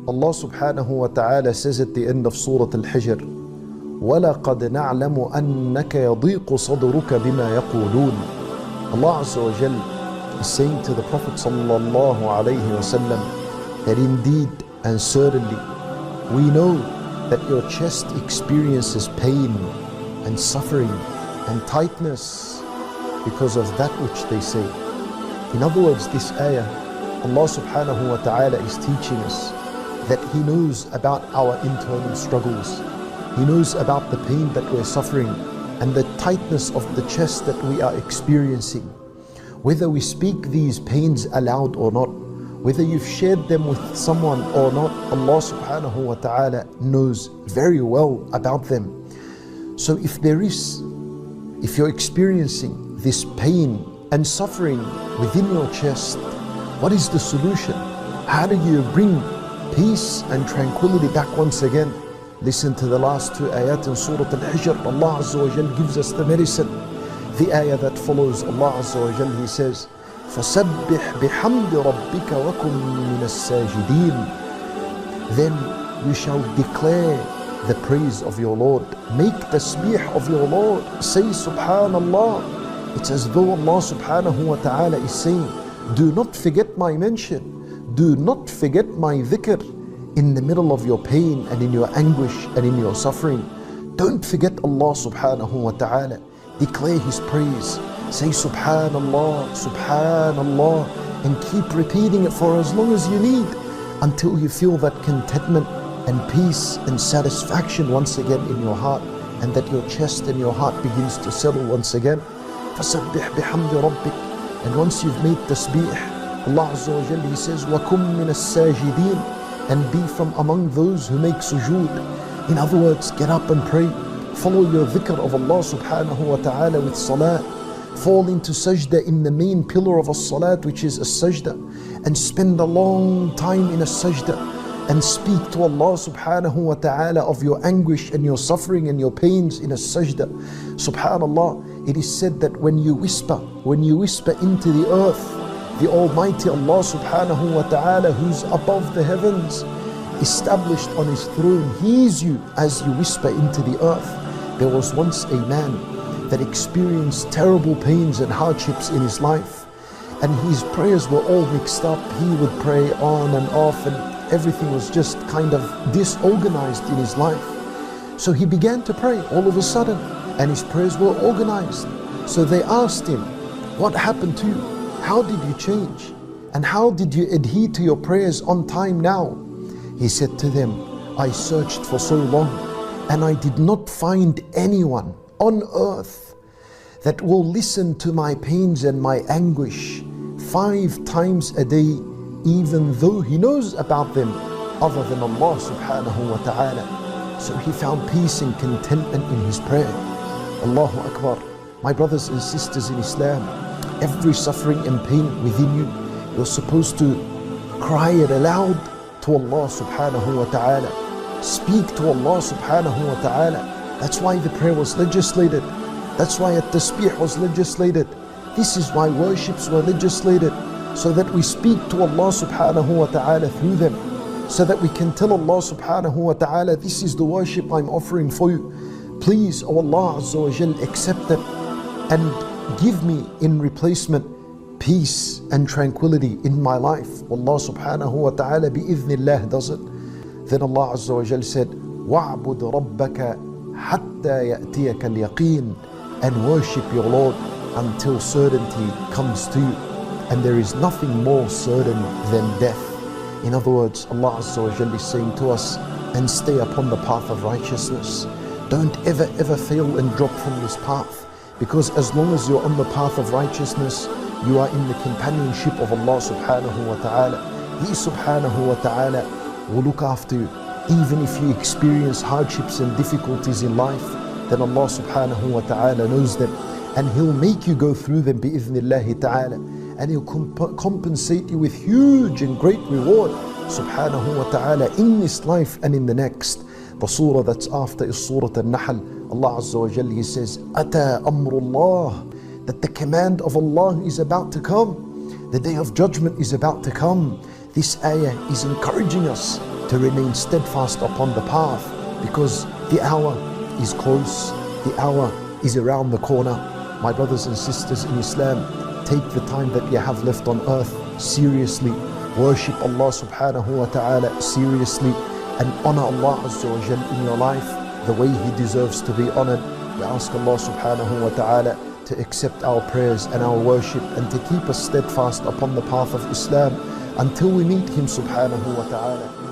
Allah subhanahu wa ta'ala says at the end of Surah Al-Hijr, وَلَقَدْ نَعْلَمُ أَنَّكَ يَضِيقُ صَدْرُكَ بِمَا يَقُولُونَ. Allah Azza wa Jal is saying to the Prophet sallallahu alayhi wasallam that indeed and certainly we know that your chest experiences pain and suffering and tightness because of that which they say. In other words, this ayah, Allah subhanahu wa ta'ala is teaching us that He knows about our internal struggles. He knows about the pain that we're suffering and the tightness of the chest that we are experiencing. Whether we speak these pains aloud or not, whether you've shared them with someone or not, Allah subhanahu wa ta'ala knows very well about them. So if you're experiencing this pain and suffering within your chest, what is the solution? How do you bring peace and tranquility back once again? Listen to the last two ayat in Surah Al-Hijr. Allah Azza wa Jal gives us the medicine. The ayah that follows, Allah Azza wa Jal, He says, فَسَبِّحْ بِحَمْدِ رَبِّكَ وَكُن مِّنَ السَّاجِدِينَ. Then you shall declare the praise of your Lord. Make tasbih of your Lord. Say Subhanallah. It's as though Allah subhanahu wa ta'ala is saying, do not forget my mention. Do not forget my dhikr in the middle of your pain and in your anguish and in your suffering. Don't forget Allah subhanahu wa ta'ala. Declare His praise. Say Subhanallah, Subhanallah, and keep repeating it for as long as you need until you feel that contentment and peace and satisfaction once again in your heart, and that your chest and your heart begins to settle once again. فَسَبِّحْ بِحَمْدِ رَبِّكَ. And once you've made tasbih, Allah Azza wa Jalla, He says, وَكُم مِّنَ السَّاجِدِينَ. And be from among those who make sujood. In other words, get up and pray. Follow your dhikr of Allah subhanahu wa ta'ala with salat. Fall into sajda in the main pillar of a salat, which is a sajda, and spend a long time in a sajda and speak to Allah subhanahu wa ta'ala of your anguish and your suffering and your pains in a sajda. Subhanallah, it is said that when you whisper into the earth, the Almighty Allah subhanahu wa ta'ala, who's above the heavens, established on His throne, hears you as you whisper into the earth. There was once a man that experienced terrible pains and hardships in his life, and his prayers were all mixed up. He would pray on and off, and everything was just kind of disorganized in his life. So he began to pray all of a sudden, and his prayers were organized. So they asked him, what happened to you? How did you change? And how did you adhere to your prayers on time now? He said to them, I searched for so long, and I did not find anyone on earth that will listen to my pains and my anguish 5 times a day, even though he knows about them, other than Allah subhanahu wa ta'ala. So he found peace and contentment in his prayer. Allahu Akbar. My brothers and sisters in Islam, every suffering and pain within you, you're supposed to cry it aloud to Allah subhanahu wa ta'ala. Speak to Allah subhanahu wa ta'ala. That's why the prayer was legislated. That's why at-tasbih was legislated. This is why worships were legislated, so that we speak to Allah subhanahu wa ta'ala through them, so that we can tell Allah subhanahu wa ta'ala, this is the worship I'm offering for you. Please, O Allah Azza wa Jal, accept it and give me in replacement peace and tranquility in my life. Allah subhanahu wa ta'ala bi-idhnillah does it. Then Allah Azza wa Jal said, وَاعْبُدْ رَبَّكَ حَتَّى يَأْتِيَكَ الْيَقِينَ. And worship your Lord until certainty comes to you. And there is nothing more certain than death. In other words, Allah Azza wa Jalla is saying to us, and stay upon the path of righteousness. Don't ever fail and drop from this path, because as long as you're on the path of righteousness, you are in the companionship of Allah subhanahu wa ta'ala. He subhanahu wa ta'ala will look after you. Even if you experience hardships and difficulties in life, then Allah subhanahu wa ta'ala knows them, and He'll make you go through them bi-idhnillahi ta'ala, and He'll compensate you with huge and great reward subhanahu wa ta'ala in this life and in the next. The surah that's after is Surah Al-Nahl. Allah Azza wa Jalla, He says, Ata amrullah, that the command of Allah is about to come. The day of judgment is about to come. This ayah is encouraging us to remain steadfast upon the path, because the hour is close, the hour is around the corner. My brothers and sisters in Islam, take the time that you have left on earth seriously. Worship Allah subhanahu wa ta'ala seriously, and honor Allah Azza wa Jal in your life the way He deserves to be honored. We ask Allah subhanahu wa ta'ala to accept our prayers and our worship, and to keep us steadfast upon the path of Islam until we meet Him subhanahu wa ta'ala.